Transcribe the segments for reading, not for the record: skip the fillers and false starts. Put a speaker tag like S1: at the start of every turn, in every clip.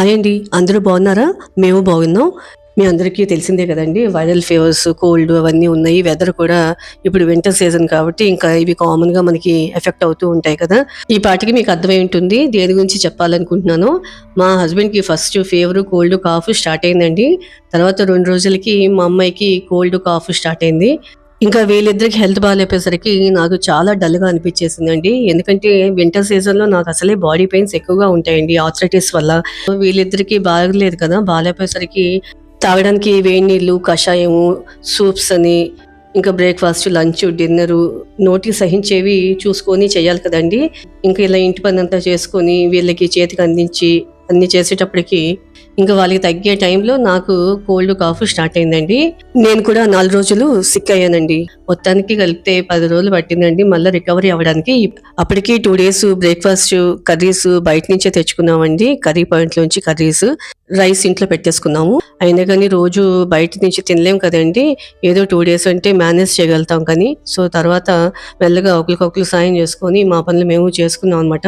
S1: Hi అండి. అందరూ బాగున్నారా? మేము బాగున్నాం. మీ అందరికీ తెలిసిందే కదండీ! వైరల్ ఫీవర్స్, కోల్డ్ అవన్నీ ఉన్నాయి. వెదర్ కూడా ఇప్పుడు వింటర్ సీజన్ కాబట్టి ఇంకా ఇవి కామన్‌గా మనకి ఎఫెక్ట్ అవుతూ ఉంటాయి కదా! ఈ పాటికి మీకు అర్థమై ఉంటుంది. దేని గురించి చెప్పాలనుకుంటున్నానో. మా హస్బెండ్‌కి first fever, cold, cough start అయిందండి. తర్వాత 2 రోజులకి మా అమ్మాయికి కోల్డ్, కాఫ్ స్టార్ట్ అయింది. ఇంకా వీళ్ళిద్దరికి హెల్త్ బాలేపోయేసరికి నాకు చాలా డల్‌గా అనిపిచ్చేసిందండి. ఎందుకంటే వింటర్ సీజన్‌లో నాకసలే బాడీ పెయిన్స్ ఎక్కువగా ఉంటాయండి ఆర్థరైటిస్ వల్ల. వీళ్ళిద్దరికీ బాగలేదు కదా! బాలేపోయేసరికి తాగడానికి వేడి నీళ్ళు, కషాయము, సూప్స్ అని, ఇంకా బ్రేక్‌ఫాస్ట్, లంచ్, డిన్నరు నోటికి సహించేవి చూసుకొని చేయాలి కదండీ! ఇంకా ఇలా ఇంటి పనంతా చేసుకొని వీళ్ళకి చేతికి అందించి అన్నీ చేసేటప్పటికి ఇంకా వాళ్ళకి తగ్గే టైంలో నాకు కోల్డ్, కాఫ్ స్టార్ట్ అయిందండి. నేను కూడా 4 రోజులు సిక్ అయ్యానండి. మొత్తానికి కలిపితే 10 రోజులు పట్టిందండి మళ్ళా రికవరీ అవ్వడానికి. అప్పటికి 2 డేస్ బ్రేక్‌ఫాస్ట్, కర్రీస్ బయట నుంచే తెచ్చుకున్నామండి. కర్రీ పాయింట్‌లోంచి కర్రీస్. రైస్ ఇంట్లో పెట్టేసుకున్నాము. అయినా గాని రోజు బయట నుంచి తినలేం కదండీ! ఏదో 2 డేస్ అంటే మేనేజ్ చేయగలుగుతాం కానీ. సో, తర్వాత మెల్లగా ఒకళ్ళకొకళ్ళు సాయం చేసుకొని మా పనులు మేము చేసుకున్నాం అనమాట.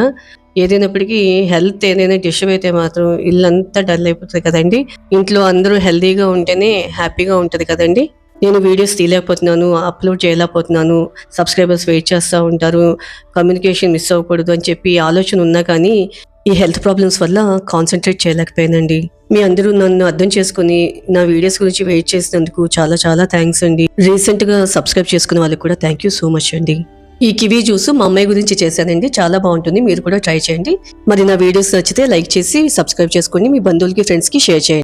S1: ఏదైనప్పటికీ హెల్త్ ఏదైనా డిస్టర్బ్ అయితే మాత్రం ఇల్లంతా డల్ అయిపోతది కదండీ! ఇంట్లో అందరూ హెల్తీగా ఉంటేనే హ్యాపీగా ఉంటది కదండీ! నేను వీడియోస్ తీయలేకపోతున్నాను, అప్‌లోడ్ చేయలేకపోతున్నాను, సబ్‌స్క్రైబర్స్ వెయిట్ చేస్తా ఉంటారు, కమ్యూనికేషన్ మిస్ అవ్వకూడదు అని చెప్పి ఆలోచన ఉన్నా కానీ, ఈ హెల్త్ ప్రాబ్లమ్స్ వల్ల కాన్సంట్రేట్ చేయలేకపోయానండి. మీ అందరూ నన్ను అర్థం చేసుకొని, నా వీడియోస్ గురించి వెయిట్ చేసినందుకు చాలా చాలా థాంక్స్ అండి. రీసెంట్‌గా సబ్‌స్క్రైబ్ చేసుకున్న వాళ్ళకి కూడా థాంక్ యూ సో మచ్ అండి. ఈ కివీ జ్యూస్ మా అమ్మాయి గురించి చేశానండి. చాలా బావుంటుంది. మీరు కూడా ట్రై చేయండి. మరి నా వీడియోస్ నచ్చితే లైక్ చేసి, సబ్‌స్క్రైబ్ చేసుకోండి. మీ బంధువులకి, ఫ్రెండ్స్‌కి షేర్ చేయండి.